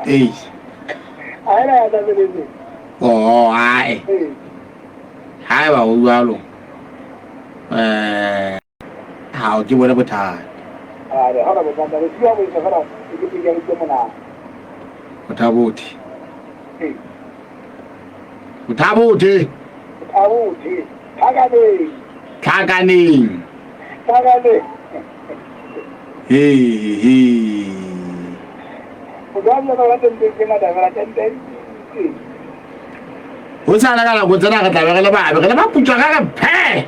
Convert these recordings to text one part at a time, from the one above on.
Hey. Oh, ai. Hai bà uống vào luôn. Hào chứ bữa đó bữa thà. Bữa thà bút. Bữa thà bút đi. Kagani. Hi. Usana kana kutsana ka tabegela ba putswa ka phe.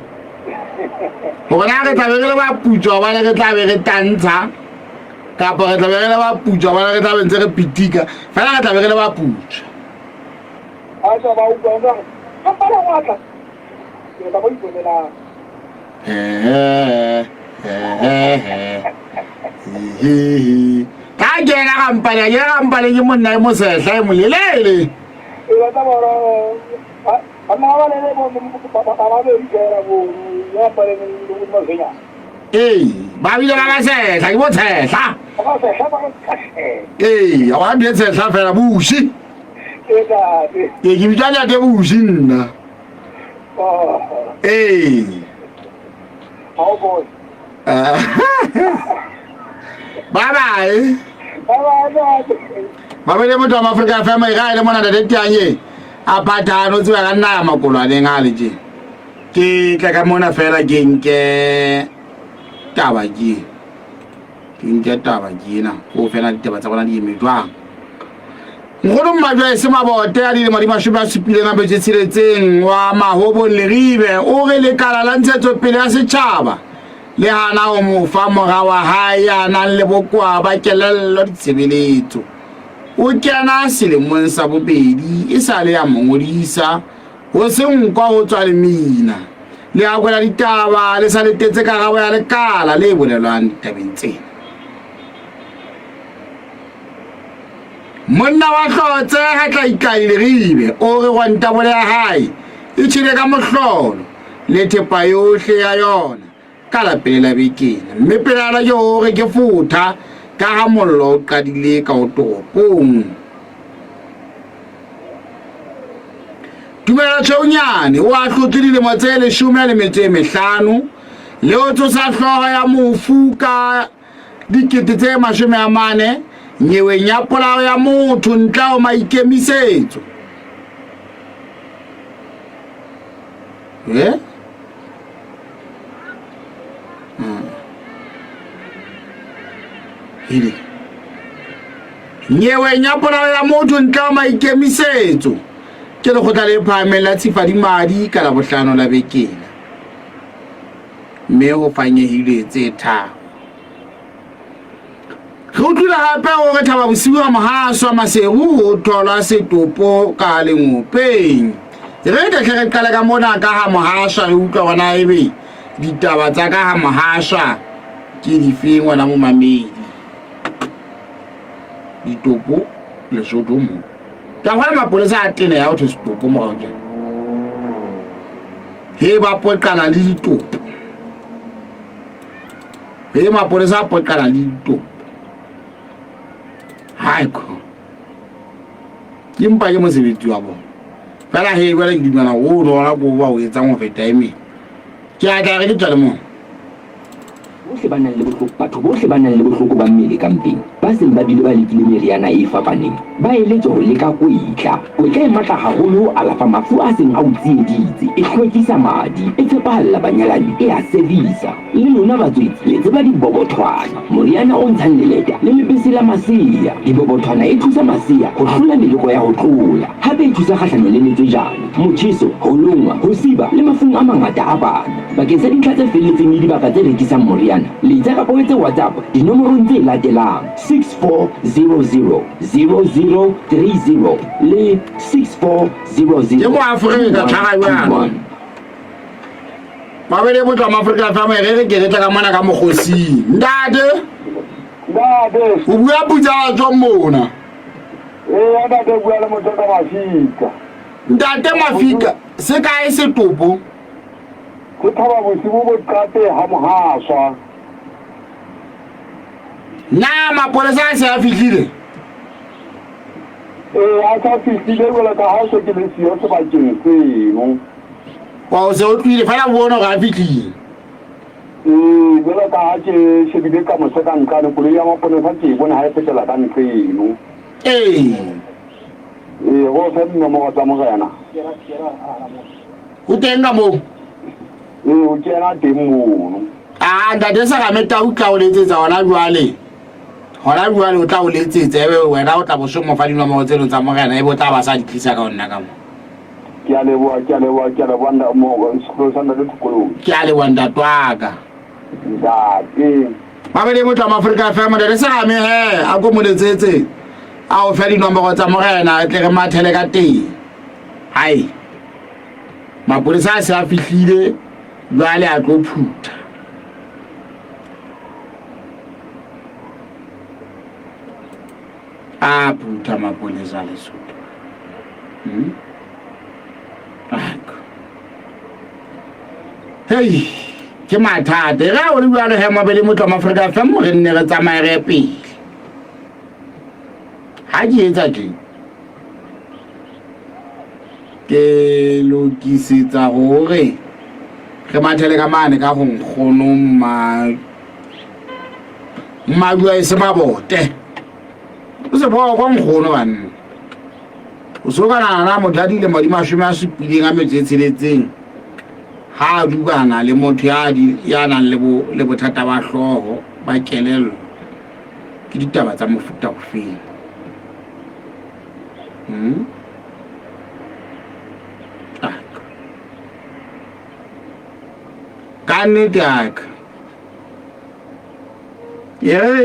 Go na ka tabegela ba putswa ba le ka tabege tantsha. Ka pa ka tabegela ba putswa ba le ka tabentse ka pitika. Fela ka tabegela ba putswa. Asa ba ukwanga. Ka para waka. Ke ta bo iponela. Ka jena ka mpale ke monna e mo sehla e mo lelele. Ba bile ba sehla ke mo sehla. Wa di sehla fela bushi. Ke bitjana te bushi nna. Oh boy. Bye. Mabele motho wa Africa family ga ile mona da tanye a pathano tse ka nna ya makolwane ngale je ke tla ka mona fela ke nke taba na o fela ditaba tsa bona di emejwang ngolo mmajwa e se mabote a di madi mashuba supile na betse tsiletseng wa mahobo leribe o re le kala la ntsetso pele ya setšhaba le hana o mo fa mora wa hae ana le bokwa ba kelello ditsebeletso o kena selemong sa bobedi e sa le ya mongodisa ho se nkwa ho tswa le mina le a kwela ditaba le sa letetse karabo ya lekala le bolelwang ditabeng tsena monna wa hlotse ha tla ikaile ribe o re wa ntabole ya hae e tshile ka mohlolo le thepa yohle ya yona ka la pele la bekeng mme pelana ke hore ke futha ka ha mollo o qadile ka o toropong Dumela Tshaunyane o a hlotse dilemo tse 15 le o tsosa hloho ya mofu ka 2040 nyeweng ya polao ya motho ntla o maikemisetso Hili nyeweng ya polao ya motho ntla o maikemisetso ke le khotla le phamela tshifadimadi ka la bohlano la bekena mme o fanyehile tse tharo go tlula hape o re thaba bosiu wa mohaso maseru ho thola setopo ka lengopeng re tla tlhaka qala ka mona ka ha mohasha re utlwa bona ebe ditaba tsa ka ha mohasha ke dife ngwana mo mamedi ditopo le sodomo ta hwa mapolesa a tena ya o tsetopo mo gae he ba potlana le ditopo he mapolesa a potlana le ditopo haiko impa ke mosebetsi wa bona fela he ba le dimana o rona go ba o etsa mo feta eme ke a tla re ke tsale mo bohle ba nang le bohloko batho bohle ba nang le bohloko ba mmele kampeng ba seng ba bile ba lekile meriana e fapaneng ba eletswe ho leka kwetla e matla haholo alafa mafu a seng a utsieditse e hlwekisa madi e tshepahalla banyalani e a servisa le lona batswetsi le tseba dibobothwana moriana o ntshang leleta le lebese la masea dibobothwana e thusa masea ho hlola meloko ya ho tlola hape e thusa kgahlano le letsejana motjheso ho longwa ho siba le mafung a mangata a bana bakeng sa dintlha tse felletseng le dibaka tse rekisang moriana letsa ka poetse WhatsApp dinomorong tse latelang 6400 0030 le 6400 ke mo Afrika tlhaga mabele mo tla Afrika family re ke re tla ka mona ka mogosi ndade o bua putsa tswa mona ndade bua le motho ka mafika ndate mafika se kae se topo ke thaba bosibo bo qate ha mohaswa na mapolesa a se a fihlile a sa fihlile jwale ka ha se ke le siyo sebakeng seno wa o se o tlile fela bona ga a fihlile jwale ka ha ke shebile ka mose ka nqane koloi ya maponesa ke bona ha e fetela ka nqeno go fe dinomoro tsa morena o teng ka moo o kena teng mono ntate sa ga meta o tla o letsetsa hona jwale o tla o letsetsa ebe wena o tla bo somo fa dinomoro tseno tsa morena ebe o tla ba sa di tlisa ka nna ka mo ke a leboa nda mo sekolo sa nna le thukolong ke a leboa ntatwaka ntate mabele mo tla Africa FM re sa game he a go mo letsetse a o fa dinomoro tsa morena tle re mathele ka teng hai mapolesa a se a fihlile jwale a tlo phutha a phutha mapolesa le Lesotho hey ke mathata ga o le jwalo he mabele mo tla Africa FM re nne re tsamaye re pele ha ke etsa ke lokisetsa hore re mathele ka mane ka go nkgono mmadua e se mabote o se bo go nkgono bana o so kana na mo dadile mo di mashome a supileng a metsetseletseng ha a dubana le motho ya nang le bothata ba hloho ba kelello ke ditaba tsa mofuta go fela ka nnete aka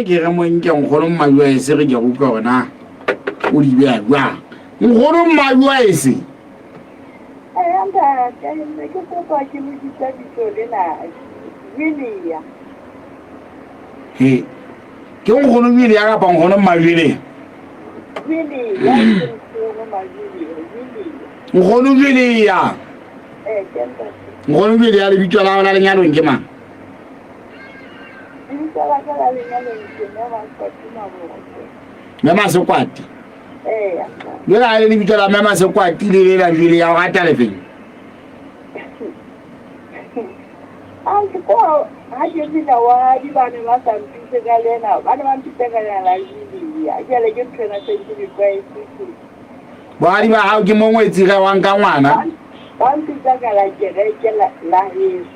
ke re mo nke nkgono mmajwa e se re ke go kona o di bea jwang nkgono mmajwa e se he ke nkgono bile ya kapa nkgono mmajwele nkgono bile ya nkgono bile ya lebitso la ona lenyalong ke mang Mama Sekwati jela le lebitso la Mama Sekwati le la jwele ya go gata lefeng ha ke dina wa di bana ba sa mpitse ka lena bana ba mpitse ka lena la jili ya ke le ke tsena se ke kwa isi ba di ba ha ke mongwetsi ga wang ka ngwana ba mpitse ka la ke la Yesu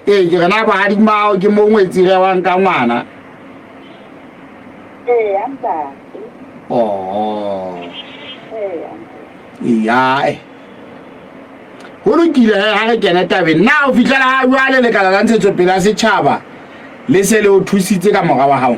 ke gana ba di ma ke mongwetsi ga wang ka ngwana anta ya go lokile ha re kena tabeng na o fitlela ha jwale le kala la ntshetso pele a setšhaba le se le o thusitse ka moga wa hao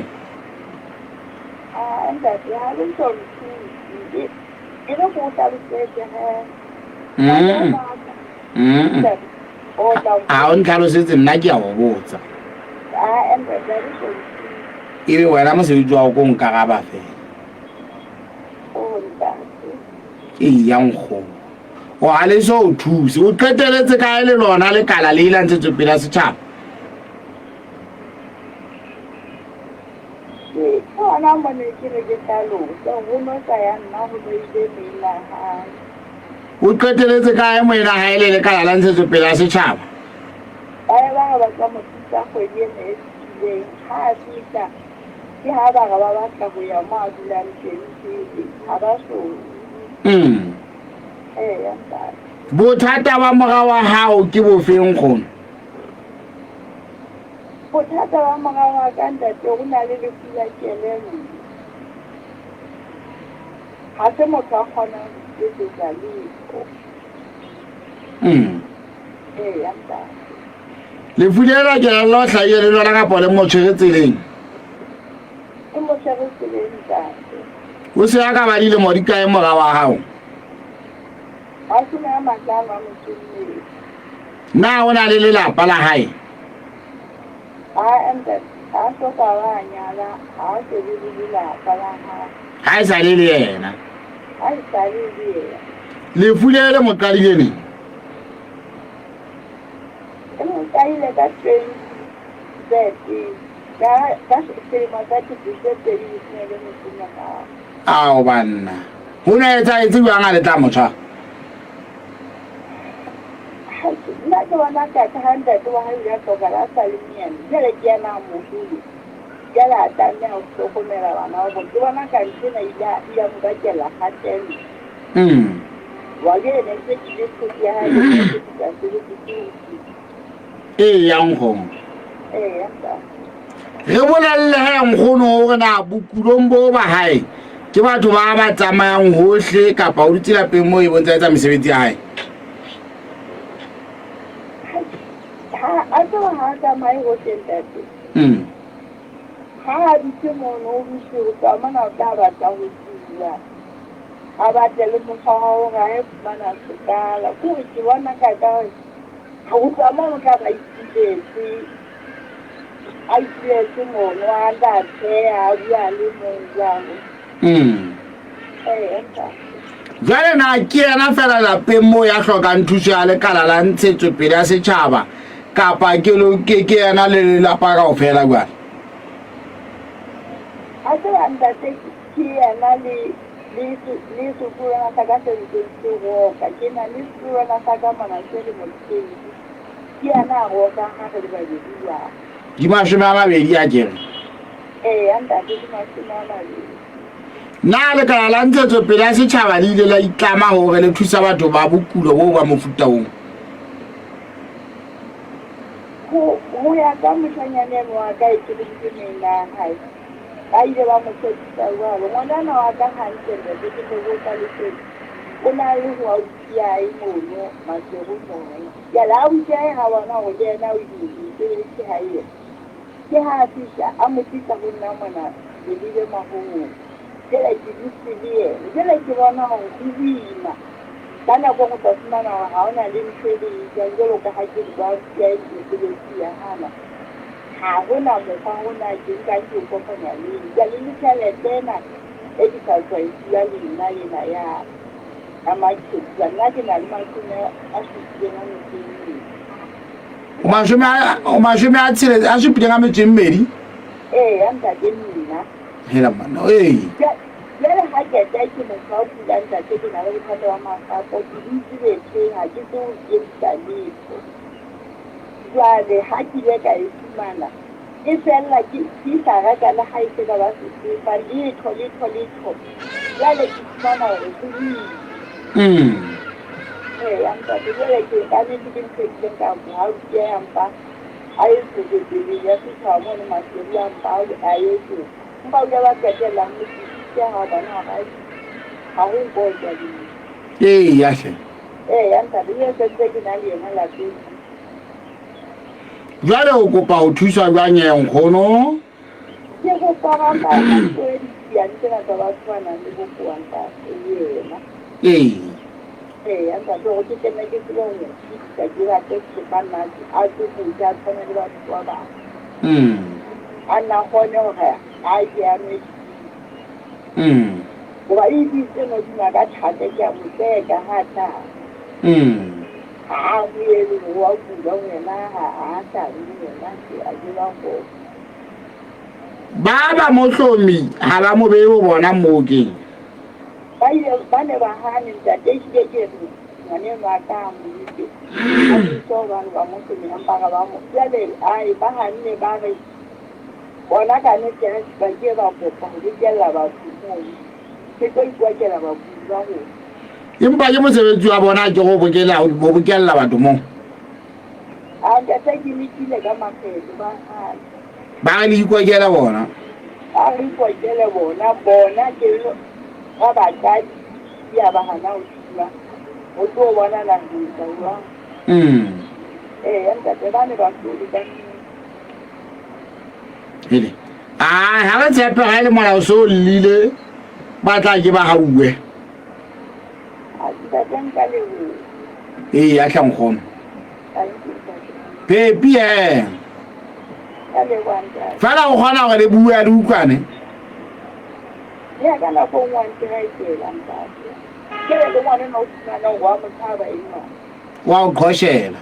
o ntlhalosetse nna ke a go botsa ebe wena mosebetsi wa go ko nkaraba fela ya nkgono o a le so o thuse o qeteletse ka le lona le kala le ilantse tsopela setšhaba ona mone ke re ke tlhalosa go no ka ya nna go ile meila ha o qeteletse ka mo ina ha ile le kala la ntse tsopela setšhaba ba ka mo tsa go ye ne le ha sita ke ha ba tla go ya mo a dula teng ha ba so bothata ba moga wa hao ke bofeng kgono bothata ba moga wa ka ntate go na le lefula kelelo ha se motho a kgona go etsa letho lefulela kelelo tlhaile le lona ka pole mo tshwere tseleng e mo tshwere tseleng ntate o se ya ka ba dile mo di kae moga wa hao na o na le lelapa la hae ha e sa le le yena lefu le mo qadile neng ka selemo sa tse pedi le motho ka ao banna ho ne etsa etse bang a le tla motjha nna ke bona ka handa to ha ya to ga la salimian jele ke yana mohulu jela tane o hlokomela bana ba ke bona ka ntsena ila mo bakela hatelo wa ge ne se ke se ya ha ya se ke yang ho re bolelle ha nkgono hore na bokulong bo ba hae ke batho ba ba tsamayang hohle kapa o ditsela peng mo e bontsha etsa mesebetsi ya hae ha ka mai ho tente ha di ke mono o se o ka mana ka ba tsa ho tsira a ba tele mo fa ho ga e mana sekala ku ke bona ka ha o tsa mo ka ba itse ai se mono anda te a ya le mo ngango jwale na ke yena fela lapeng mo ya hlokang thuso ya lekala la ntshetsopele ya setjhaba kapa ke yena le lelapa kaofela jwale a se anda te ke yena le sukuru na saka se go ka ke na le sukuru na saka mana se le mo ke yena go ka ha re ba diwa di mashome a mabedi a kere anda ke di mashome a mabedi na lekala la ntshetsopele ya setjhaba le ile la itlama hore le thusa batho ba bokulo bo ba mofuta o ho ya ka moshanyane wa ka e ke le nna hae ba ile ba mo tshepisa jwalo ngwana wa ka hantle le ke go ka le se o na le ho ya e mono masego mono ya la o ke ha wana o le na o di ke hae ke ha fisa a mo tisa go nna mona le ile mahono jela ke ditsie jela ke bona ho dibina kana go go tsana ha ona le mthedi ya jelo ka ha ke ba ya ke ya hana ha hona mo fa hona ke ka ke go fanya le ya le tshele tena e di ka tswa ya le nna ina ya ama ke ya nna ke na le makune a se na mthedi mashome a tshele a se pidanga metjemmedi anta ke nna hela mana jale ha ke ta ke mo ka pula nta ke na le ka wa makapo di di ke ha ke go ke tsale jale ha ke le ka ifumana e fela ke sa ga ka le ha e se ka ba se ba le thole jale ke fumana re anta ke le ke ka ne ke ke ka mo ha ke ampa ai se ke di ya se ka mo ma se ya ampa ai se mba ya ba ke la mo ya ha bana ha ho go ja di ya hle anta le se ke na le yena la ke jwale o kopa ho thusa jwang ya nkgono ke go para ba go di ya ntse na ba tswana le go kwanta yena anta go ke tena ke se go ka dira ke bana a go ja tsana le ba tswa ba ana gone gore a ya me ba di se no di ga thata ke a mo tseka ha ta ha ye le wa ku ga wena ha ta ni wena ke a dira go ba mohlomi ha ba mo be ho bona moke ba ne ba ha ni ta ke ke ngane ba ka mo ke a so ba mo ke ni amba ga ba mo ya le ai ba ha ne ba re bona ka ne ke ba ke ba go pa di ke la ba ku ke ko ke la ba ku ba go empa ke mosebetsi wa bona ke go bokella batho mo a ka ta ke ni le ka makgetlo ba le ikokela bona a re ikokele bona ke ba ba ka ya ba hana o tsula o to bona la ntsa wa anta te ba ne ba ku di ka hele ha ba tshepe ga ile molao so lile ba tla ke ba hauwe ya tla nkgono pepi fela o kgona gore le bua le utlwane wa o qhoshela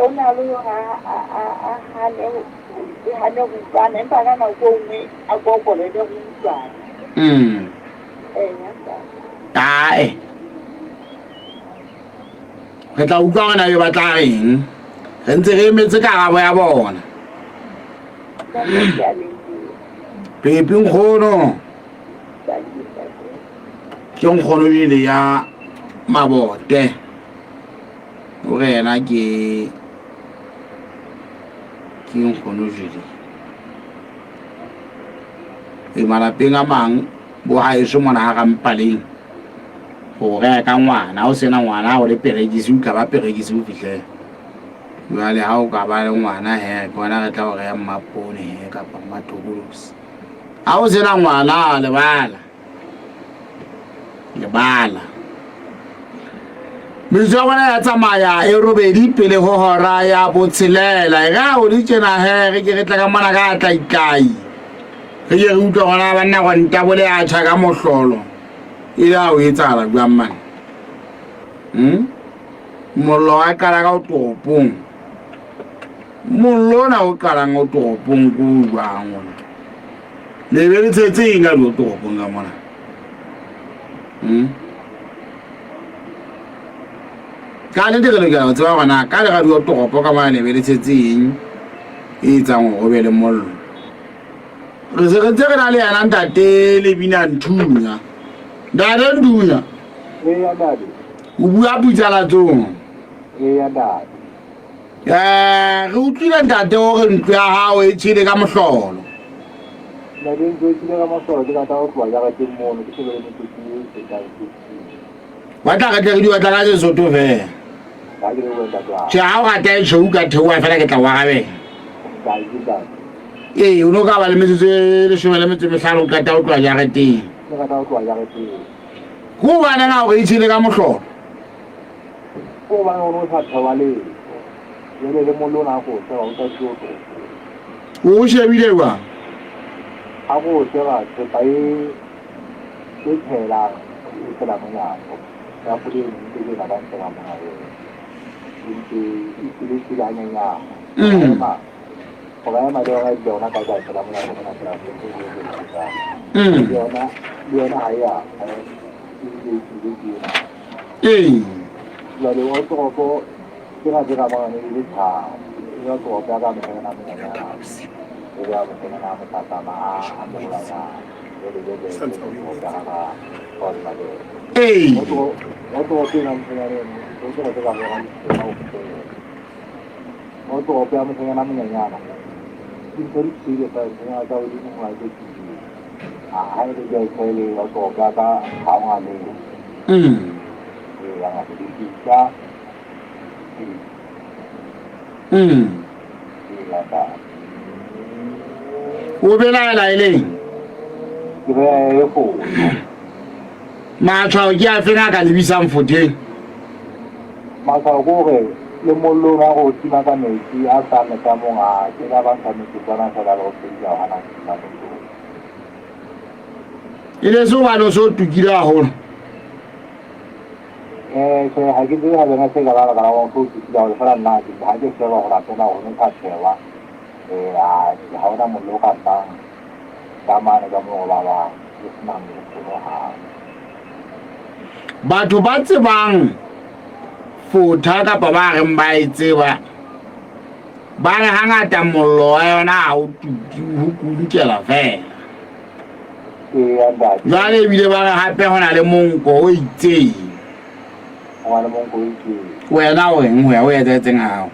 o na le hane go tsana empa ka nako nngwe a kokole le go tsana Ai. Re tla utlwa gona yo batla reng. Re ntse re emetse karabo ya bona. Pepe nkgono. Ke nkgono ile ya Mabote. O rena ke nkgono jile. E malapeng a mang bo haeso mona ha ga mpaleng. Go reka ngwana o sena ngwana o le perekisi o ka ba perekisi o fihle jwale ha o ka ba le ngwana he bona re tla go re ya mmapone he ka pa matobolosi ha o sena ngwana lebala Metswa bona ya tsamaya e robedi pele ho hora ya botshelela ga o di tsena he re ke re tla ka mona ka tlaitlai re ye re utlwa gona banna go ntabole a tshaka mohlolo ila o etsala bua mmane mollo a kala ka topong mollo na o kala ngo topong ku jwang le be le tsetse inga lo topong ga mona ka le dire ga tswa gona ka le ga di topo ka mane be le tsetse eng e tsang go be le mollo re se re tsere na le yana ntate le bina nthunya Dada ndunya. Ya dadi. Ubu abutsala tsong. Ya dadi. Re utlwile ntate o re ntlo ya hao e tshile ka mohlolo. Na di ntlo e tshile ka mohlolo di ka ta go tloa ya ke mono ke se le motho e ka se. Wa tla ka tle di batla ka Sesotho fe. Ka ke re wena tla. Tja ha o ga ta tsho ka thewa fela ke tla wa gabe. Ka ke dadi. O no ka ba le metsotso le shome le metsotso mehlano ka ta o tloa ya re teng. Ke ka ta go tloa ya ke. Go bana na o e tshile ka mohlolo. Go bana o no sa thwale. Le mollo na go se o ta tsoto. O shebile wa. A go se ba se ba e phela se la mona. Ya pudi ni ke na ba se la mona. Ini tidak hanya pokoknya ada orang Jona kagak selama Jona ayah jadi waktu aku kira mana ini bisa ini waktu aku agak namanya juga mungkin nama sama ambilnya jadi kalau waktu namanya ini waktu aku agak waktu aku agak namanya Intori sih apa yang ada di rumah itu hari itu saya waktu agak awal ini yang ada di Jogja Ubela laile ma tshwao ke a fena ka lebisa mfoteng ma tshwao go le mollo na go tima ka metsi a sa me ka monga ke ga ba sa metsi bona sa go tsaya hana ka go ile so ba no so tukira ho se ha ke dira ga se ga ba ga go so tukira ho fara na ke ha ke se go ra tona ho nka tsewa a ha ona mollo ka sa ka mane ka mo ba ba isna mo go ha batho ba tsebang fotha ka ba ba re mba itseba ba re hangata mollo wa yona ha o tukela fela jwale bile ba re hape hona le monko o itseng wena o eng o etsetseng hao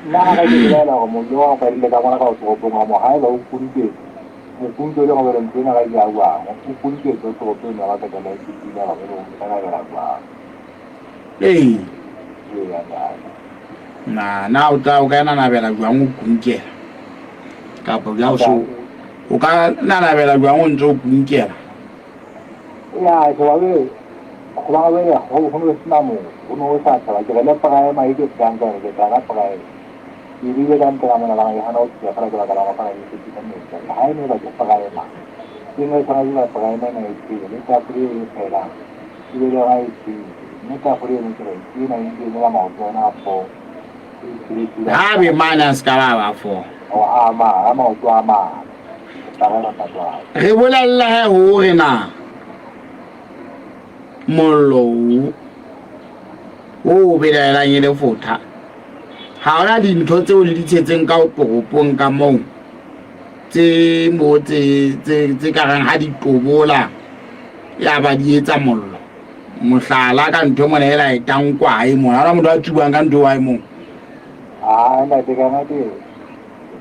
na ga ke dira go mollo wa ka ile ka bona ka o tsopong mo ha ba o kunke mo kunke le go re ntena ga ya wa mo kunke go tsopong ya ba ka le dina ga go kana ga ba na o tla o ka nanabela jwang o kunkela kapa ja o so o ka nanabela jwang o ntse o kunkela ya go ba ya go sna mo o no sa tla ke le para mai ke tang ka ke tara para i ri le dan tara mana la ya no ke para ke la la para ni ke ti ne ai ne ba ke para ma ke ne para la para na ne ke ne ta pri ke la ke le ai ti Neta fue un tren, y una indígena la montona po, ha be minus ka ba 4 ama o tswa ama ta ga ta tswa re bolalla ho re na mollo o be la nyele fotha ha ona dintho tseo le ditshetseng ka toropong ka moo tse ka rang ha di tobola ya ba di etsa mollo mohlala ka ntho mona ela e tankwa e mona ana motho a tsuwang ka ntho wa e mong nda te ka ngate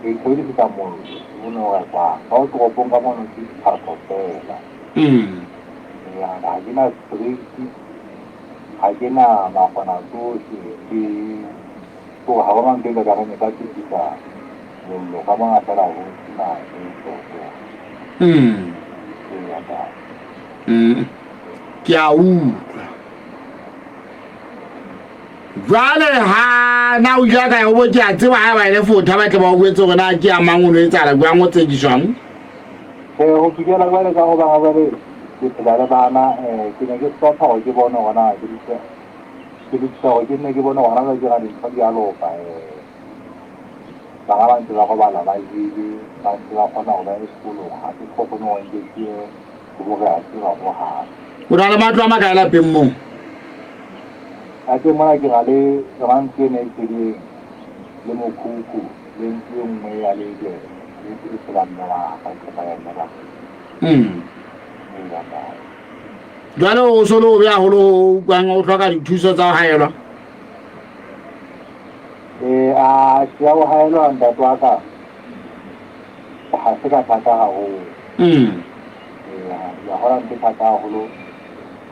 ke khodi ka mollo uno ga kwa ha o toropong ka mono ke phapela ya ga dina street ha kena mafana tsohle ke to ha ba mang ke ka ga ne ka tsitsa mollo ka mga tala ho na ke a utlwa jwale ha na o ja ka ho ke a tseba ha ba ile fotha ba tle ba o etse gore na ke a mang o no etsa la bua mo tse di jwang ho kigela ba le ka go ba ba le ke tsela bana ke ne ke tsotsa go ke bona gona ke ditso ke ne ke bona gona ba dira dintho di a lopa ba ga ntse ba go bala ba ile ba ntse ba kgona go ba le sekolo ga ke go no nke ke go ga se ba go ha o ra le matlo a makaela peng mo a ke mona ke ga le ran ke ne ke le mokhukhu le nngwe ya le ke le tsela nna ga ke ba ya nna jwale o solo o bja golo kwang o tlhoka dithuso tsa go haelwa a se ya go haelwa ntate wa ka ga se ka thata gagolo ya gora ntse thata gagolo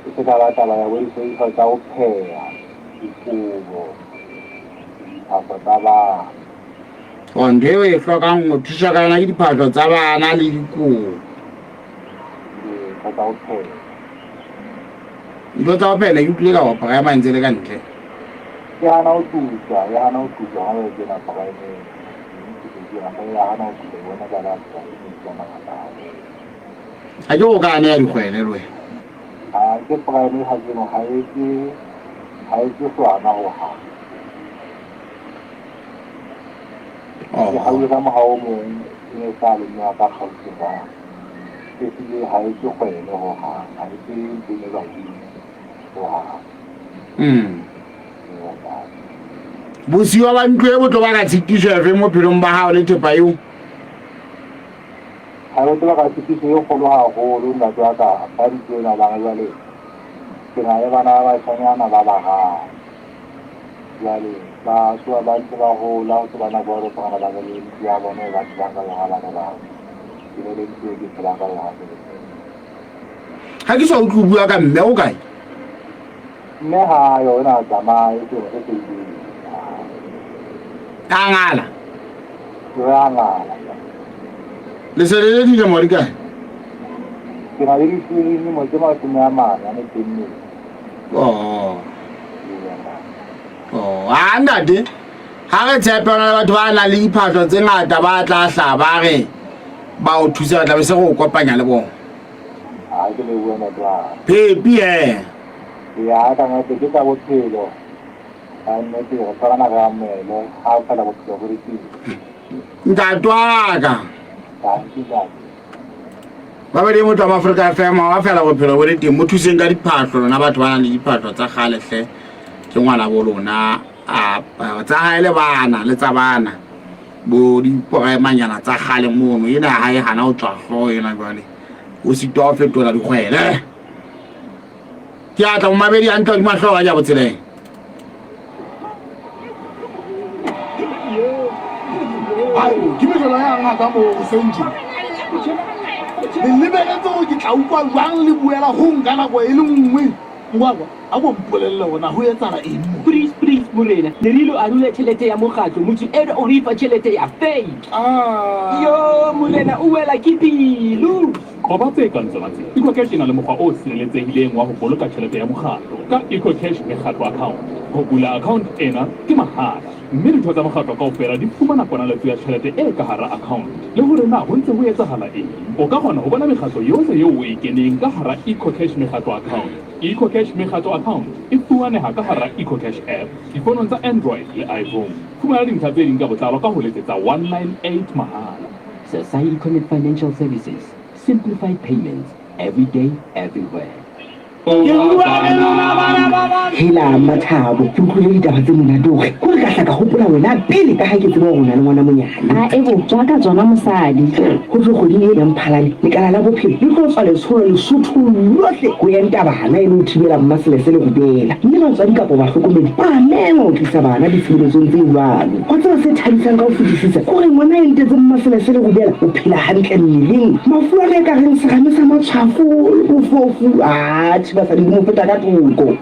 e se ka bataba ya boisoiso tsa go pheya dikobo diphatlho tsa bana ntho eo e tlhokang go thusa ka yona ke diphatlho tsa bana le dikobo tsa go pheya ntho tsa go phela ke utlwile ka go phaya mantse le ka ntle ke hana o tusa ga ba kena pagaene ya hana o tusa bona ka la ha ke go ka ne ya dikgwele le wena ke pagaene ha ke no ha e ke swana go ha ke ha o ka mo ha o mong ne sa le nya ka kgauti ba ke se ha e ke kgwele go ha ha e ke dine ba go ha bosiwa ba ntlo e botlo ba ka tshikiso efe mo phelong ba hao le thepa eo ha o tla ka tshikiso e kgolo haholo nna tswa ka ba ditlo na ba jwale ke na le bana ba tshanyana ba ba ha jwale ba tswa ba ntse ba ho la o tsana bo re tsana ba le ya bona ba tsanga ya ha bana ba ke le ntse ke tsala ka ya ha ke so o bua ka mme o kae mme ha yona tsamaya e ke angala le se le di mo dikae ke na le di mo tsama tsama mana ne tenne anda de ha re tshepana le batho ba na le diphatlho tse ngata ba tla hlaba re ba o thusa tla be se go kopanya le bona a ke le buena tla pepi ya ka ngate ke ka bophelo ne ke go tsana ga mmele ha o kala bophelo go riti ntatwaka ba ba di motho wa Afrika fema wa fela bophelo go riti mo thuseng ka diphatlho na batho ba na le diphatlho tsa gale hle ke ngwana bo lona a tsa haele bana le tsa bana bo di poemanyana tsa gale mono ina ha e hana o tswa hlo ena jwale o si to fetola dikgwele ke atla mo mabedi a ntlo di mahlo ba ja botseleng ai ke me jona ya ngaka mo senji le lebele tso ke tla utlwa jwang le buela go ngana go e le nngwe ngwa a go mpolella ona ho etsana eng please morena le rilo a rule tšhelete ya mogatlo motho ene o rifa tšhelete ya fake yo morena o wela ke pelo Qoba tse kang tsona tse, EcoCash e na le mokgwa o sireletsehileng wa ho boloka tjhelete ya mokgatlo ka EcoCash mekgatlo account. Ho bula account ena ke mahala, mme ditho tsa mokgatlo kaofela di fumana ponaletso ya tjhelete e ka hara account le hore na ho ntse ho etsahala eng. O ka kgona ho bona mekgatlo yohle eo o e keneng ka hara EcoCash mekgatlo account. EcoCash mekgatlo account e fumaneha ka hara EcoCash app difonong tsa Android le iPhone. Fumana dintlha tse ding ka botlalo ka ho letsetsa 198 mahala. Society Connect Financial Services. Simplified payments every day, everywhere. Hela mathabo ke utlwile ditaba tse monate hore ko re ka hlaka hopola wena pele ka ha ke tseba hore o na le ngwana monyane ebo tswa ka tsona mosadi ho tlo kgoding e ya Mphalane lekala la bophelo le tlo tswa letsholo Lesotho lohle ho ya ntabana e le ho thibela mmaselese le rubela mme batswadi kapa bahlokomedi ba memo ho tlisa bana ditshebeletsong tse jwalo ho tseba se thabisang ka ho fetisisa hore ngwana e ntetse mmaselese le rubela o phela hantle mmeleng mafu a ka reng serame sa matshwafo le bofofu ba sa di mo feta ka toko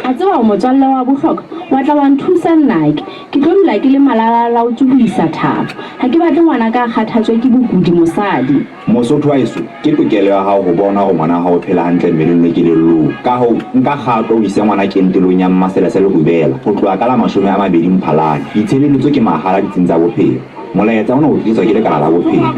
a tseba motswalle wa bohlokwa wa tla wa nthusa nnake ke tlo dula ke le malala la o tsubuisa thabo ha ke batle ngwana ka kgathatswe ke bokudi mosadi Mosotho wa eso ke tokelo ya hao ho bona hore ngwana hao phela hantle mmeleng le kelellong ka ho nka kgato o ise ngwana kentelong ya mmaselese le rubela ho tloha ka la 20 Mphalane ditshebeletso ke mahala ditsing tsa bophelo molaetsa ona o tliswa ke lekala la bophelo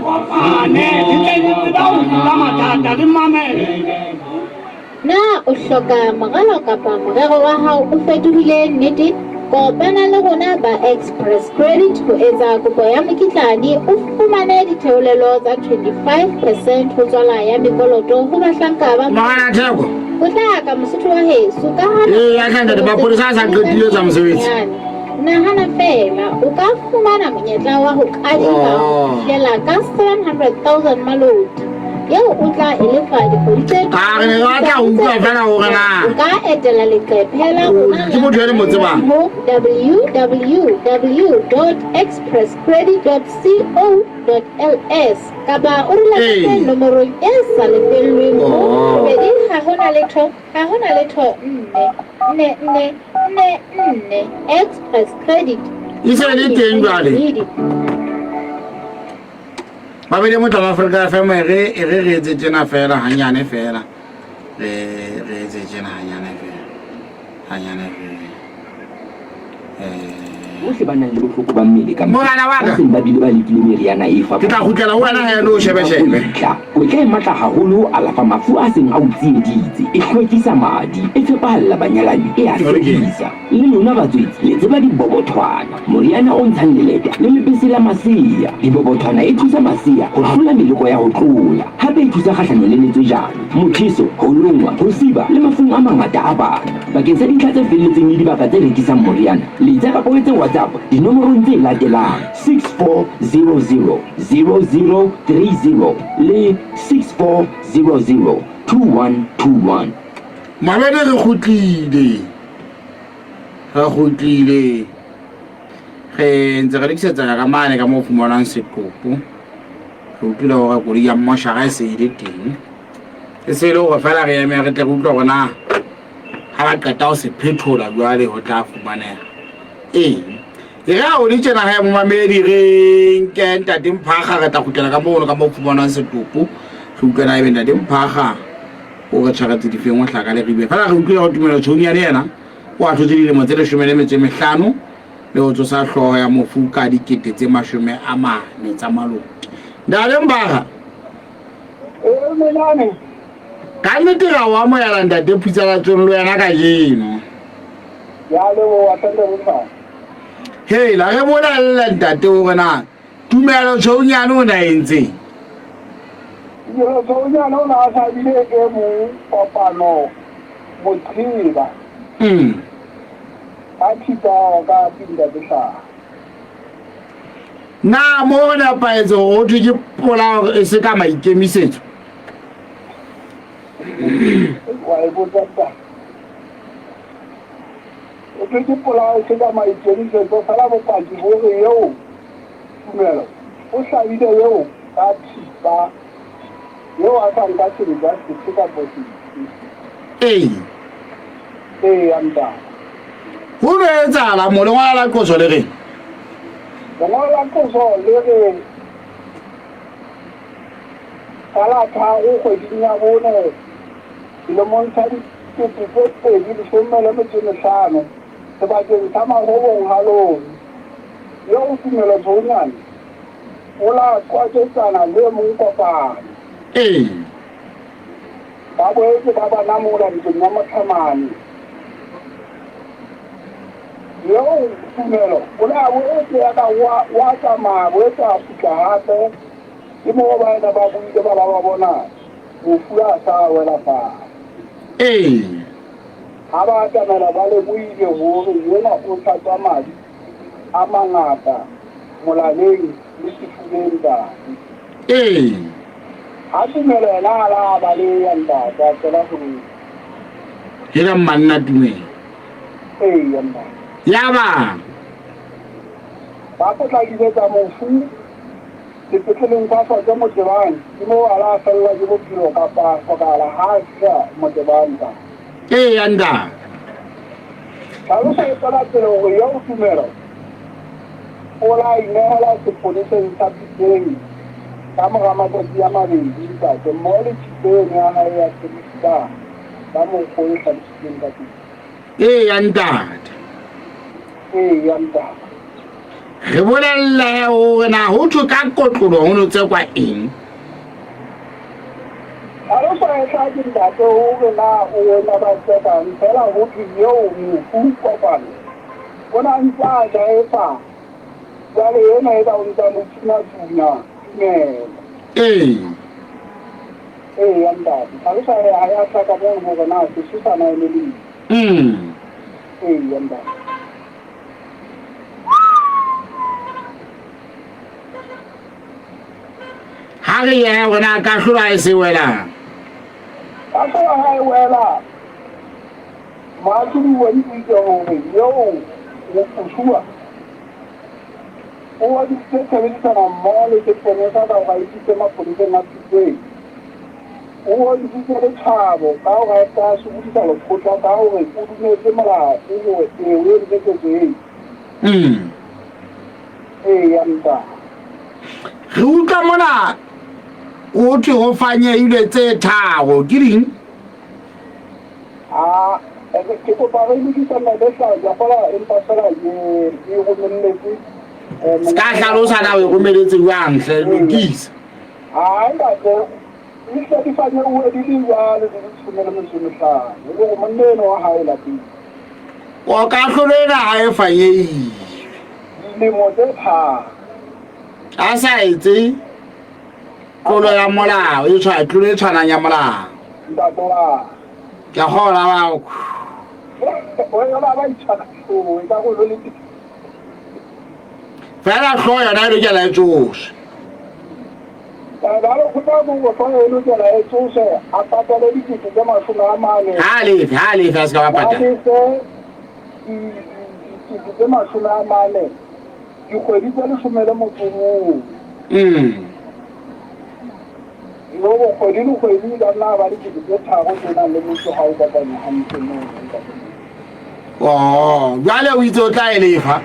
na o hloka moralo kapa morero wa hao o fetohile nnete kopana le rona ba Express Credit ho etsa kopo ya mokitlane o fumane ditheolelo tsa 25% ho tswala ya mekoloto ho bahlanka ba Mana theko o tla ka Mosotho wa heso ka ha ya ka ntate ba polisa sa qetile tsa mosebetsi nahana fela o ka fumana monyetla wa ho kadima ho fihlela ka 700,000 maloti yeo o tla elefa dikgwedi tse ka re ne ba tla utlwa fela hore na o ka etela leqephe la rona ke motho ya le motse ba ho www.expresscredit.co.ls kapa o re letsetse nomorong e sa lefellweng ho 2 Express Credit e se le teng jwale ba bele motho wa Afrika FM re etse tjena fela hanyane fela re etse tjena hanyane fela bohle ba nang le bohloko ba mmele ka Mogala wa ka. ba seng ba bile ba lekile meriana e ke tla kgutlela ho wena ha lo shebeshebe o tla e matla haholo a lafa mafu a seng a o tsieditse e hlwekisa madi e tshepahalla banyalani e a sebedisa le lona batswetsi le tseba dibobothwana moriana o ntshang leleta le lebese la masea dibobothwana e thusa masea ho hlola meloko ya ho tlola hape e thusa kgahlano le letsejana mothiso ho longwa ho siba le mafung a mangata a bana bakeng sa dintlha tse felletseng le dibaka tse rekisang moriana letsa kapa o etse WhatsApp dinomorong tse latelang 6400 0030 le 6400 2121 mabele re khutlile re ntse re dikisetsa ka mane ka mo fumanang sekopo re utlwile hore kodi ya mmoshara e se ile teng e se le hore fela re eme re tle re utlwa gona ha ba qeta ho se phethola jwale ho tla fumaneha ke ga o di tjena ha mo mamedi re nke ntate Mphaga re tla kgutlela ka mono ka mo fumanang setopo re utlwana e be ntate Mphaga o re tshwaretse difeng o hlaka le ribe fela re utlwile go tumela tshoni ya yena o a thotse dilemo tse 15 le ho tsosa hloho ya mofu ka dikete tse 40 tsa maloti ndale Mphaga ka nnete ga wa mo ya ntate Phutsa tsone lo yana ka jeno ya le wa tanda bona hey la re bona le ntate o rena tumelo tshonyane o na entse yo tsonya no na sa bile ke mo kopano mothiba a thita ka pinda besa na mo na paetso o thwe ke pola e se ka maikemisetso wa e botsa o ke pola se ka maikemisetso sala bo paki hore yo tumelo o hlabile yo ka thipa yo a sa nka se ba se ka bosi anda ho re etsahala mo le ngwana la qoso le re ngwana la qoso le re Kala tharo kgweding ya bone dilemong tsa 2015 sebakeng sa mahobong halong yo o tumelo tsonyane o la kwatsetsana le mong kopano ba boetse ba ba namola ntweng ya mothamane yo tumelo o la boetse ya ka wa tsamaya boetse a fihla hape ke moo ba ena ba buile ba bona mofu a sa wela fatshe ha ba atamela ba le buile hore yena o hlatswa madi a mangata molaleng le sefubeng tate ha tumelo yena a la ba le ya ntate a tsela hore hela manna tumelo ya ntate ya ba potlakisetsa mofu sepetleleng sa Tshwane Motebane ke moo a la fella ke bophelo kapa hlokahala ha a fihla Motebane ka ya ntate tlhalosa e tsela tsela hore yo o tumelo o la inehela seponeseng sa Phiteng ka mora matsatsi a mabedi ntate mmoho le thipeng ya hae ya sebedisa ka mokgwa o hlalositsweng ka teng ya ntate ya ntate re bolelle hore na ho thwe ka kotlolo ho no tsekwa eng tlhalosa e tla ke ntate hore na o wena ba tsekang fela ho thwe eo mofu kopano o na ntse a jaefa jwale ena e ba o ntsa mo tsunya tumelo ya ntate tlhalosa ha ya tlhaka moo hore na sesusana e le leng ya ntate ha re ye rona ka hlola e se wela ka hlola ha e wela maatudi wa ntse hore yo o pusua o wa ditshebedisana mmoho le seponesa ka ho gaisitse mapoleseng a Phiteng o wa ditse letshwabo ka ho gaisa sokodisa lekgotla ka hore o dumetse molao hore e leketsetseng ya ntate re utlwa mona o thwe ho fanyehile tse tharo ke ding ke kopa re lokisana le hlaja fela empa fela e romelletse ka hlalosa na o romeletse jwang hle lokisa ntate e hlatifanye o edile jwale di 15 hore monna eno wa hae lapeng o ka hlolela ha e fanyehile dilemo tse tharo a sa etse tlolo ya molao e tlolo e tshwanang ya molao ntate wa ke kgola ba ba itshwana e ka go le fela hloho yona e lokela e tsoshe ba lo kgotla mo hloho e lokela e tsoshe a patale dikete tse 40 ha lefe a se ka ba patala dikete tse 40 dikgwedi tse 11 yo kgwedi le kgwedi ka nna ba dikete tse tharo tse nang le motho ha o patanya hantle moo jwale o itse o tla e lefa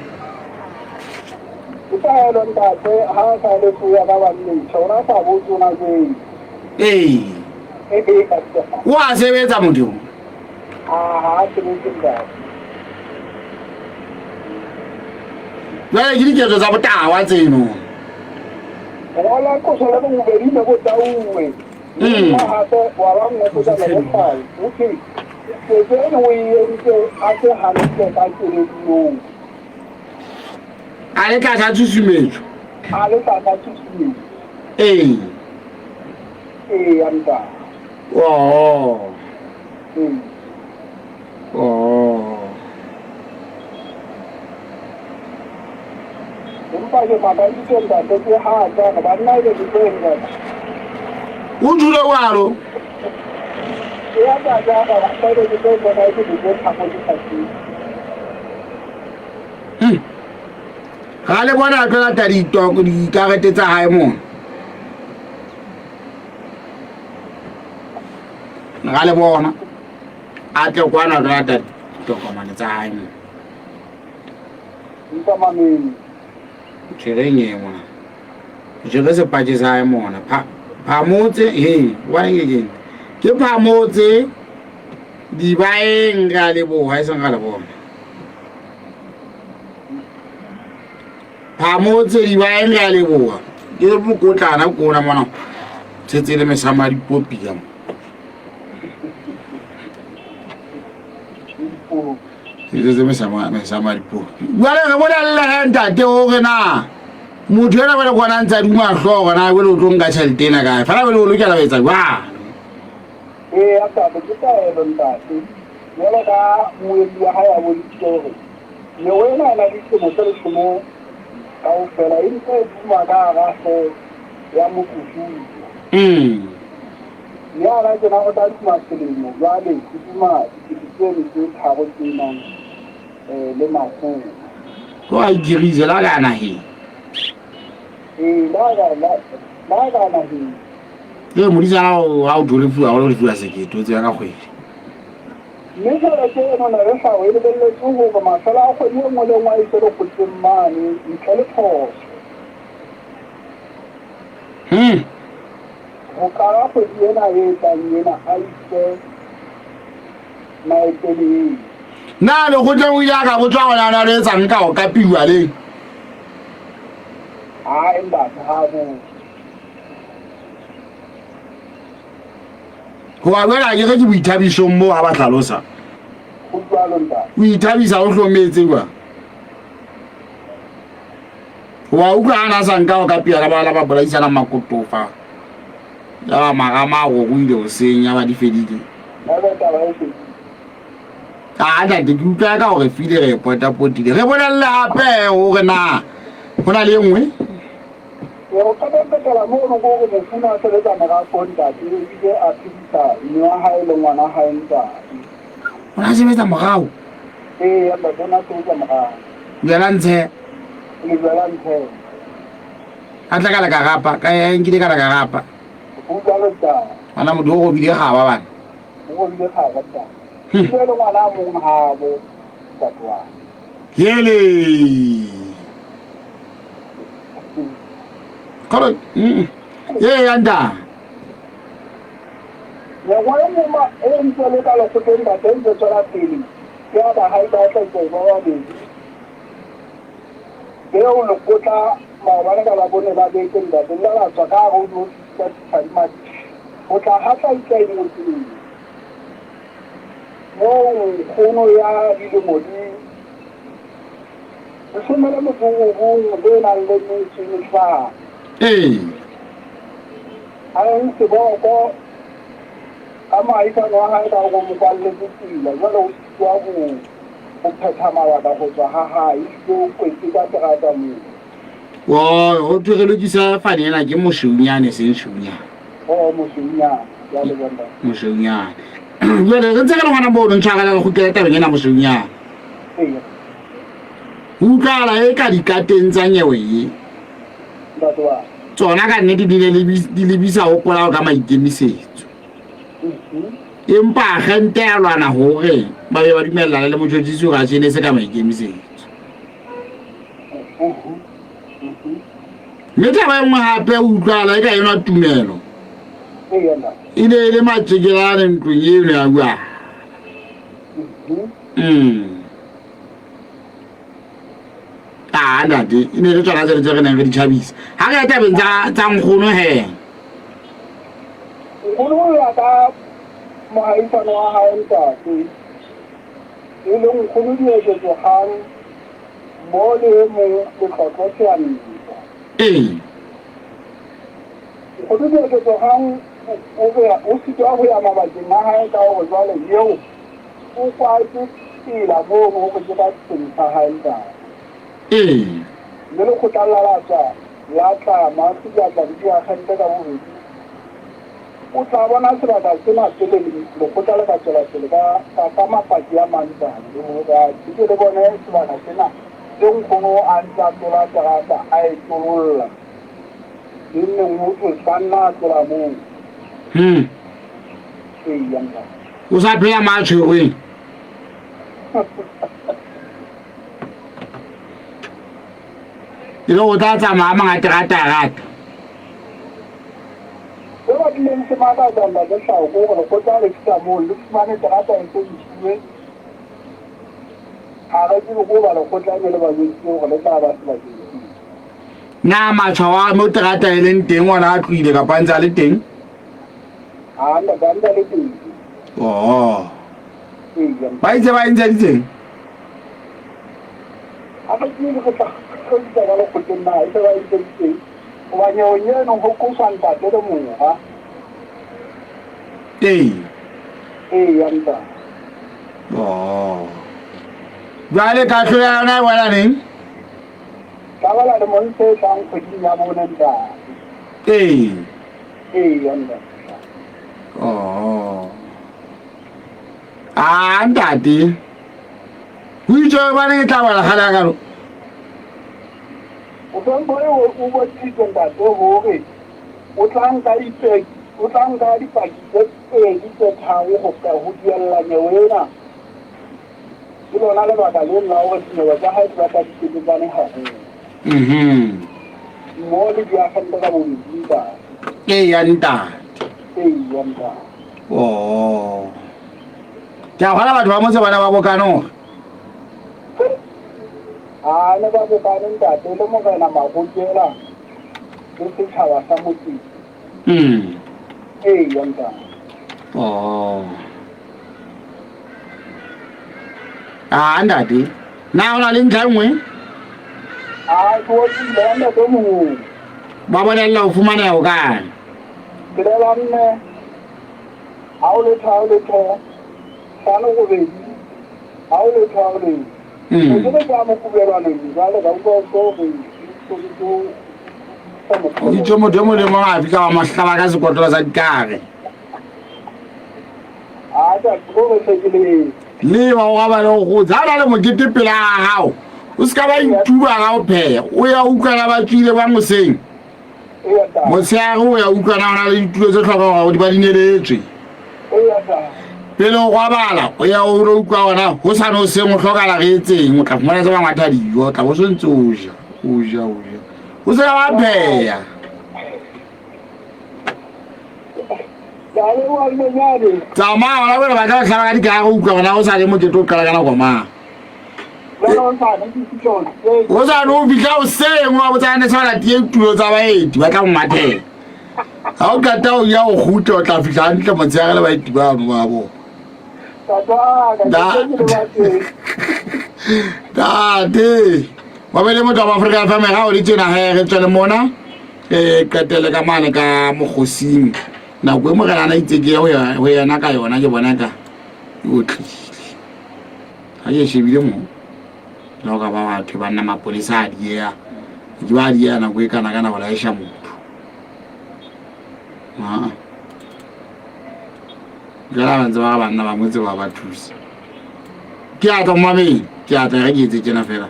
itaelo ntate ha sa le fuya ka banne tsona sa botsona ke o a sebetsa modimo ha sebetse ntate jwale ke diketso tsa botawa tseno wala koso la bobedi ne go tauwe hape wa ba ngotsa le bofal okay se tsene o yentse a se hantle ka tsheletso a le tla tsa tsusumetso ya ntate empa ke makaditse ntate ke ha tsana ba nna ile ditsenga o dule walo ya ba ja ba ba ile ditsenga ka ke ditsenga ko ditsenga ga le bona tla lata ditoko dikarete tsa hae mona ga le bona a tle kwana tla lata ditokomane tsa hae mona ntamameng tshireng e mona jere sepatše sa hae mona phamotse wa eng ke phamotse di baeng ga le bo ha isang ga le bona phamotse di baeng ga le bo ke mo kotlana ko na mona tsetse le mesama di popi ya mo tsetse mesama di popi wala ga bona le henta te o gena motho yana ba le gona ntsa duma hlogo na we le tlo nka tšhelete na kae fela we le o lokela ba etsa ba a ka be ke taelo ntate jalo ka moedi wa hae a bontshitse gore le wena na ditemo tse lesome kaofela e ntse e duma ka gagwe ya mokufudi le ana ke na go tla duma selemo jwale ke duma diketseno tse tharo tse nang le makgolo go a dirise la kana he la kana he le modisana ga o dolefiwa go le fiwa seketo tse ya ka kgwedi mme tšhelete eno na re sa o e lebeletse gore masala a kgwedi e nngwe le nngwe a ise le gotseng mane ntle le phoso go kara kgwedi ena e tlang ena a ise maetele na le go tle o ile ka botswa gona na le etsang ka go kapiwa le a emba thabo go a bela ke ge ke boithabisong mo ga ba tlhalosa go jwalo ntate o ithabisa go hlometse kwa wa utlwa ana sa nka go kapia ka bala ba bolaisana makotofa ya magama go go ile go senya ba di fedile ntate ke utlwa ka gore file re potapotile re bolelle gape gore na go na le nngwe go kapepetela mo go go mofuna a sebetsana ka kontate ebile a phedisa mme wa hae le ngwana hae ntate o na sebetsa morago amba bona sebetsa morago bjala ntshe le jwala nthe a tla ka la ka gapa ka nkile ka la ka gapa go jwalo ntate ana motho go bile ga ba bana go bile ga ba ntate le ngwana a mongwe gabo tatwa yele kore ya nda ya ngwana moma e ntse le ka lekgotleng ba teng tse tswela pele ya ba hae ba tla go ba wa bedi o lekgotla maobane ka la bone ba beke ntate le la tswa ka go no tsa tshima go tla hatla ikaedi mo tseleng mo kgono ya dilemo di somele motho go le na le ntse fa a ntse boko ka maikano a hae ka go mo kwalletse tsela jwale o tswa go phetha mabaka go tswa ha hae go kwetse ka terata mo go tlogelokisa fane ena ke mošeunyane senšeunyane mošeunyane ya le bona mošeunyane jale re ntse ke le ngwana bono ntšhagela le go kela tabeng ena mošeunyane utlwala e ka dikateng tsa nyewe ye tsona ka nnete di lebisa go polago ka maikemisetso empa gente ya lwana gore ba be ba dumelelana le motšotšisi ga tšene se ka maikemisetso mme taba e nngwe gape o utlwala e ka enwa tumelo e ne e le matšekelane ntlong eno ya bua ntate e ne le tsona tsele tse re neng re di tšhabisa ga ka etabeng tsa nkgono he nkgono o ya ka mogaisano wa gae ntate e le nkgono dieketsogang mo le mongwe letlotlo seanntsa nkgono dieketsogang o sitwa go ya mabakeng a gae ka gore jwale eo o kwatse tsela moo go ke ka seng sa gae ntate le le kgotla latswa la tlama se diatla di diagente ka bobedi o tla bona sebaka sena se le lekgotla le ka tswela pele ka mapaki a mantsane ke le bone sebaka sena se nkgono a ntse a tlola terata a e tlololla le nneng o ka nna a tlola moo o sa phela matšhegweng e le go tla tsamaya mangaterata-rata leng se maka tsanda ke sa go go go tla le tsa mo le tsane tsana tsa ntse ditwe a ga ke go ba go tla le ba go go le tla ba se na matshwa mo terata e leng teng wona a tluile ka pantsa le teng a nda banda le teng ba itse ba ntse diteng a ga ke go tla go tla ga go tena e ba ntse diteng wa nyo no go go santa te mo ha yanda Vale ka hloya na wala neng ka bala le mo se sang go dinya mo nanda yanda ntate o itse ba ne tla bala gala ka ro o bon boy o bo tshitse ntate ho re o tlang ka ipek o tlang ka dipaki di tse tharo go ka ho dialla nyewena ke lona le baka le nna o re wa ka ha ba ka di bane ha mo le dia khanda ka mo di ba yanda yanda ya gona batho ba motse bana ba bokano ne ba bokano ntate le mo kana magotela le se tshaba sa motse yanda ntate na ona le ntlhangwe go di landa to mo ba bonella o fumana o ka ke le lanne a o le to sana go be a o le ke le ka mo kuberana ni ba le ba go itse mo demo le mo a fika wa mahlaba ka sekotlo sa dikare ja go se ke le ba go ba go tsana le mokete pela hao o ska ba ituba ga o pheya o ya ukana ba tsile ba moseng motshego o ya ukana ona le ditulo tse tlhoka go di ba dineletswe pele o go bala o ya o ro ukwa ona go sa no se mo tlhokala ge etseng o tla fumana tsa ba ngata dijo tla bo sentse o ja o se ba pheya tsamaya ona bole ba tla tlhaba ka dikaga ukwa ona o sa le mokete o qala ka nako mang o sa no fitlha o seng wa botsane sa la tie tulo tsa baeti ba tla mmathela ha o kata o ya o gutla o tla fitlha ntle motsega le baeti ba no ba bo tate ba bele motho wa Afrika fa mega o le tsena ha re tswele mona qetele ka mane ka mogosing na go mo kana itse ke ho yana ka yona ke bona ka o tlile ha ye shebile mo no ka ba batho ba nna mapolisa a dia di ba dia na go ikana kana wala isha motho gara ba ba nna ba motse ba thusa ke a tlo mame ke a tla ge ke tsena fela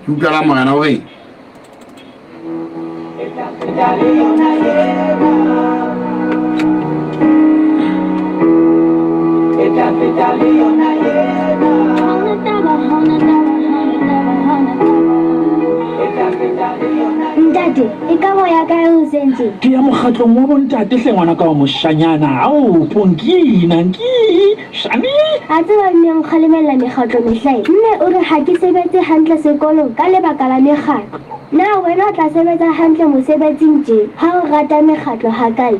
ke utlwa mo kana o re Ntate, e ka moya ka o sentse. Ke ya mokgatlong wa bontate hle ngwana ka wa moshanyana. Ao Pongina nki shani. A tseba neng kgalemela mekgatlo mehlae. Mme o re ha ke sebetse hantle sekolong ka lebaka la mekgatlo. Na wena o tla sebetsa hantle mosebetsing tje ha o rata mekgatlo ha kae?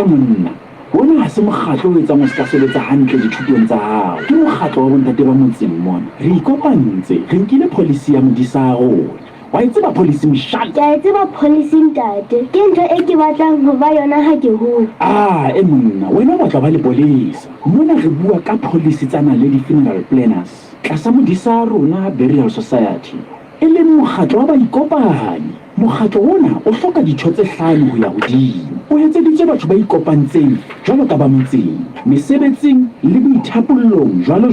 Monna. Wona ha se mokgatlo o etsang o ska sebetsa hantle dithutong tsa hao. Ke mokgatlo wa bontate ba motseng mona. Re ikopantse, re nkile policy ya modisa a rona. Wa itseba policy mshaka? Ke a tseba policy ntate. Ke ntho e ke batlang ho ba yona ha ke hola. Monna, wena o batla ba le polisa. Mona re bua ka policy tsana le di-funeral planners. Tlasa modisa a rona Burial Society. E leng mokgatlo wa baikopanyi. Mokgatlo ona o hloka ditho tse 5 ho ya hodimo. O etseditse batho ba ikopantseng jwalo ka ba motseng, mesebetsing le boithapollong jwalo.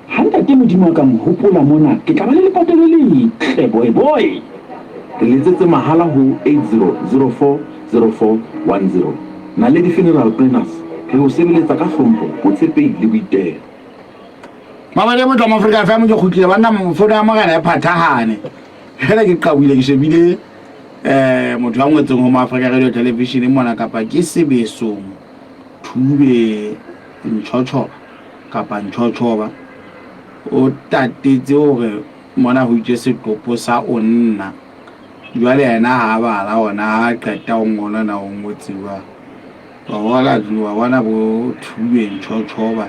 Hanta ke modimo ka mhopola mona ke tla ba le lepato le letle boy. Re letsetse mahala ho 80040410. Na le di-funeral planners re o sebeletsa ka hlompho, botshepehi le boitelo. Mama le motho wa Afrika fa mo ke khutlile ba nna mfono ya magana ya phathahane hele ke qawile ke shebile motho wa ngotseng ho Afrika Radio Television mona kapa ke Sebesong thube ntšhotšhoba kapa ntšhotšhoba o tatetse gore mona go itse setopo sa o nna jwale yena ga bala ona ga qeta o ngona na o ngotsiwa wa bona bo thube ntšhotšhoba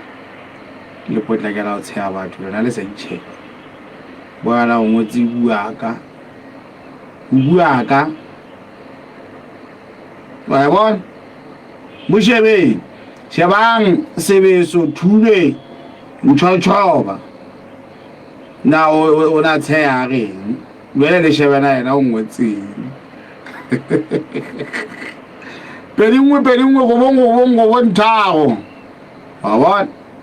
le potlakela go tsheya batho yona le sa itšheba bona o ngotsi buaka wa bona moshebe shebang sebeso thube ntšhotšhoba na o na tsheya reng jwale le shebana yena o ngotseng pedingwe go bonthago wa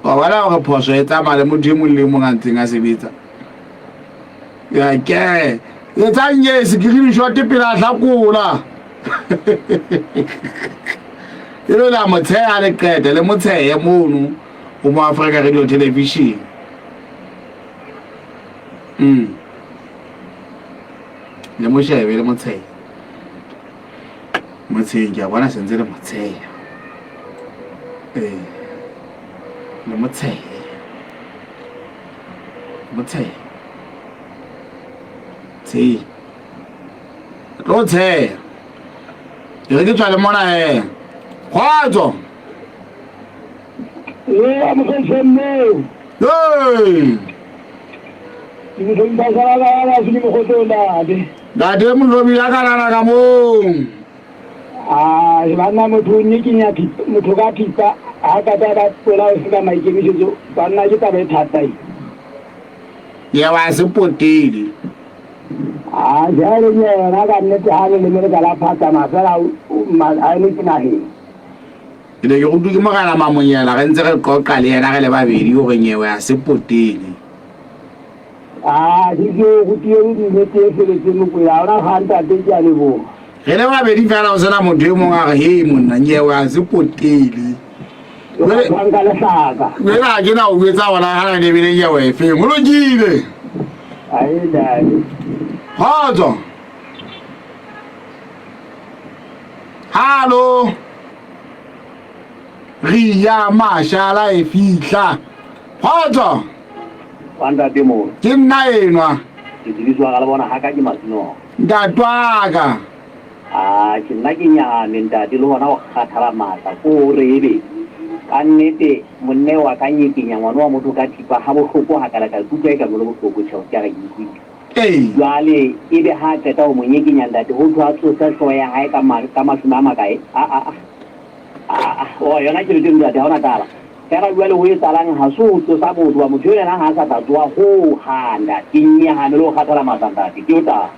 bona gore phoso e tsamaya le motho e mong le mong a ntseng a sebetsa ya ke e tsang yes screenshot pele a hlakola e le la motsheya le qete le motsheya mono o mo Africa Radio Television le moshebe le motsheya ke a bona sentse le motsheya le motsheya lo tsheya re ke tswa le mona kgotso date molobi ya kanana ka mong banna motho o nyekenya motho ka thipa ga kata ba pola o seka maikemisetso banna ke taba e thata ya wa se potele jalo yena ka nnete ga le lemele ka la phatama fela a ene ke nageng ke ne ke go duke mogala mamonyela ge ntse re qoqa le yena ge le babedi gore nyewe ya se potele ke go tiele dinete e feletseng mokwela ona ga ntate ke a leboga ge le babedi fela o sena motho e mongwe a re he monna nyewe ya se potele jele ga ke na o betsa gona gana lebile nyewe efeng o lokile kgotso hallo ria mashala e fihla kgotso ke nna enwa ntatwaka ke nna ke nyame ntate le gona go kgathara maatla ko rebe ka nnete monne wa ka nyekenya ngwana wa motho ka thipa ga botlhoko ga kala ka kutlwa e ka mo le botlhoko tšhao ke ga ikutlwe jwale e be ga qeta go mo nyekenya ntate go thwa tsosa tlho ya gae ka masome a makae yona tšhelete ntate ga ona taba fela jwale go e tsalang ga se o tsosa motho wa motho yo lena ga a sa tatsoa go ganda ke nnyagane le go kgathela maatla ntate ke o taba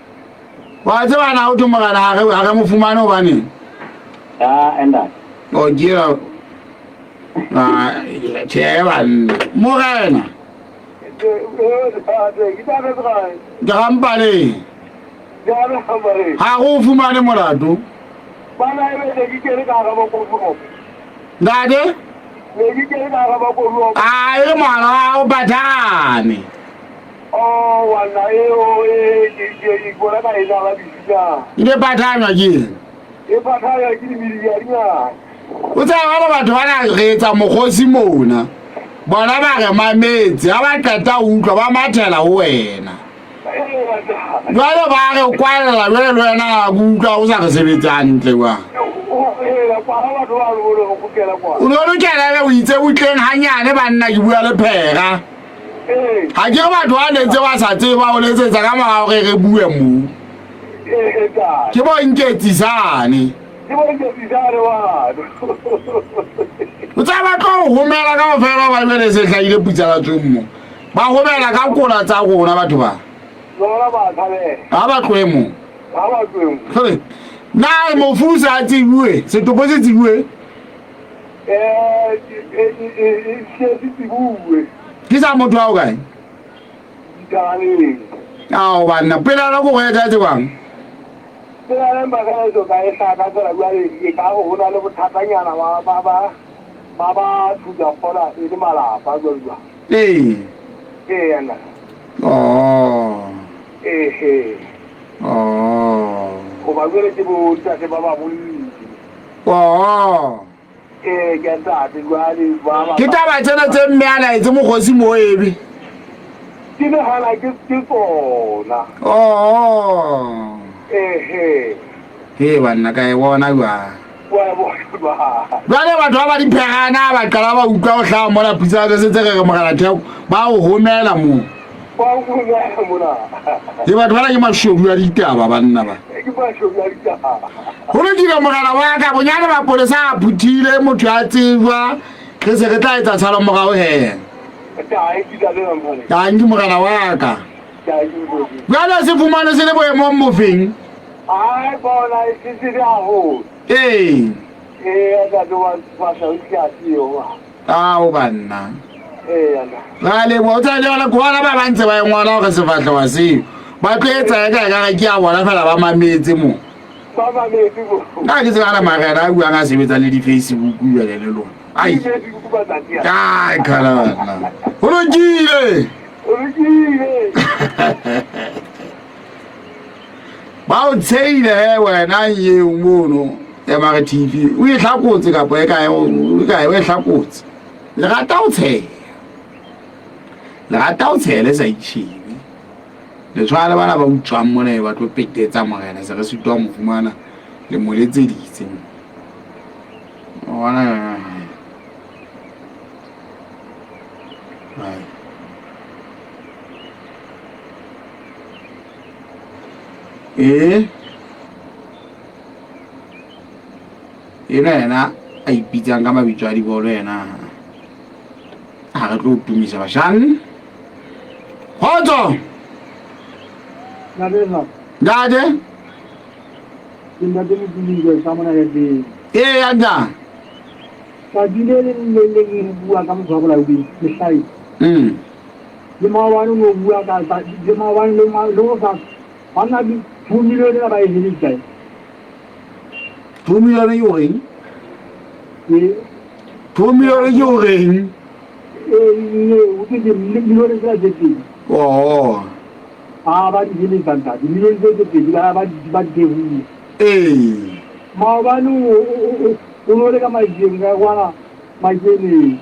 wa tsebana o thomogana ga ge mofumane o baneng endate o dira tšhee banna mogena ke gampaleng ga go fumane molato ntate a e ngwana wa go bathane ile pathanywa ke o tsaya ba batho ba na retsa mogosi mona bona ba re mametse ga ba qeta utlwa ba mathela go wena jwale ba re kwalela jwale le wena ga utlwa o sa re sebetsa hantle wa o ne o lokelele o itse utleng ganyane banna ke bua le phega ga ke re batho ba letse ba sa tseba o letsetsa ka morago ge re bue mo ke bonketsisane o tsaya ba tlo gomela ka gofela ba bele se tlhaile putsala tsong mo ba gomela ka kola tsa gona batho ba ga ba tloe mo na mofusa a tsebue setopo se tsebue ke sa motho a o kae ao banna pela la go go etsa tsebang ke ntate jwale ba ke taba tsena tse mme a laetse mogosi mo ebe ke ne hala ke tsona he banna ka e bona jwa jwale batho ba ba diphegana ba qala ba utlwa go tlha mola pizza ka setse re mogala theko ba o homela mo ke batho ba la ke mashobu ya ditaba banna ba go re dira mogala wa ka bonyane ba polesa a phuthile motho a tseba re se re tla etsa tshalo morago he ka ndi mogala wa ka jwale se fumane se le boemong mofeng ai bona se se haholo ao banna gale bo tsa le wala kwa ba bantse ba ngwana go se fatla wa se ba tletsa ka ga ke a bona fela ba mametse mo ka ke tsana magana a bua nga sebetsa le di Facebook ya le lo ai ka khala ho jile ba o tseile he wena ye mono ya mara TV o e hlakotse ka boe ka e hlakotse le rata o tshele sa itshebe le tshwana bana ba utswang mona ba tlo petetsa morena se re sitwa mo fumana le moletse ditse ona ena a ipitsang ka mabitso a dibolo ena a re tlo tumisa bashane kgotso ntate anda ka dile le bua ka motho wa bolaodi mehlai le maobane no bua ka le maobane le ka bana di 2 million ba e helisa 2 million yo reng 2 million yo reng o ke di million tsa tse ba di helisa ka di million tse tse ba di hu maobane o no le ka majenga wana majeni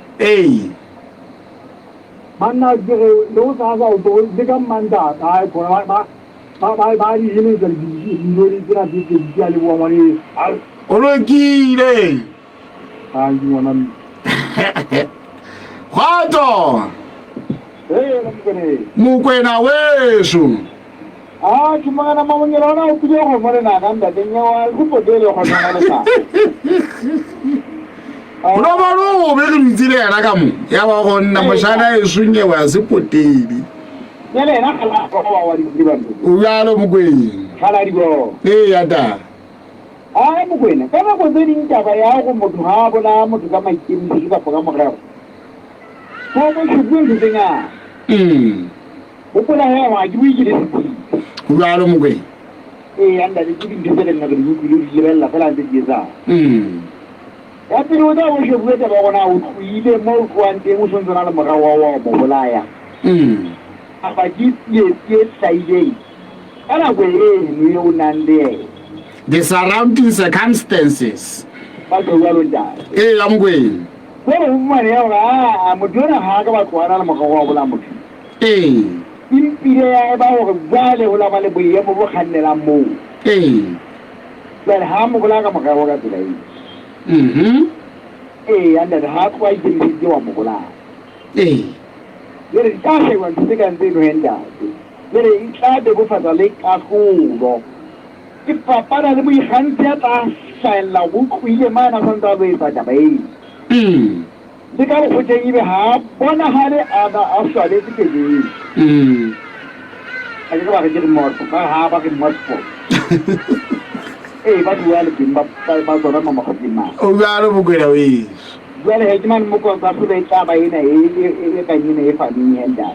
manna je lo sa sa o to de ka manda ai ko ba di helisa di million tsa tse tse le wa mani olokile ai wana kgotso mokwena weso ke magana mabonyela ona o kile go morena ka nda teng ya go potele go nna le sa no ba no be re ntse le yana ka mo ya ba go nna moshana e sunye wa se potele le na khala go wa di dibantu o ya lo mokwena khala di go ya da mokwena ka ba go tse ding taba ya go motho ha bona motho ka maikemi ka foka mogero go go shubwe ditsenga o pula he wa di wiki le uya lo mokwena anda di di tsele na go di lebella fela ntse di etsa ya pele o da go shubwe taba gona o ile mo go ante mo sontsana le morawa wa mo bolaya a ba di tie saile ana go ni o nande the surrounding circumstances ba go wa lo nda ya mokwena pero umane ya ga mo dona ha ka ba tswana le morawa wa bola motho impire ya ba go jale go la ba le boye mo bo khannela mo ha mo gola ka morawa ka tsela anda ha kwa itse wa mo gola le ta se wa ntse ka ntse no henda le itla de go fatsa le ka go ke papara le boi gantsi ya tla saela go kwile mana santsa ba etsa taba le ka go tseng ibe ha bona hale a swale ke ke a ke ba ke di mo ka ha ba ke mo ba dua le bimba ba zona mama go dima o ga lo mokwena we jwale he ke man mo ko tsa se taba ena e ka nyine e fa di nyenda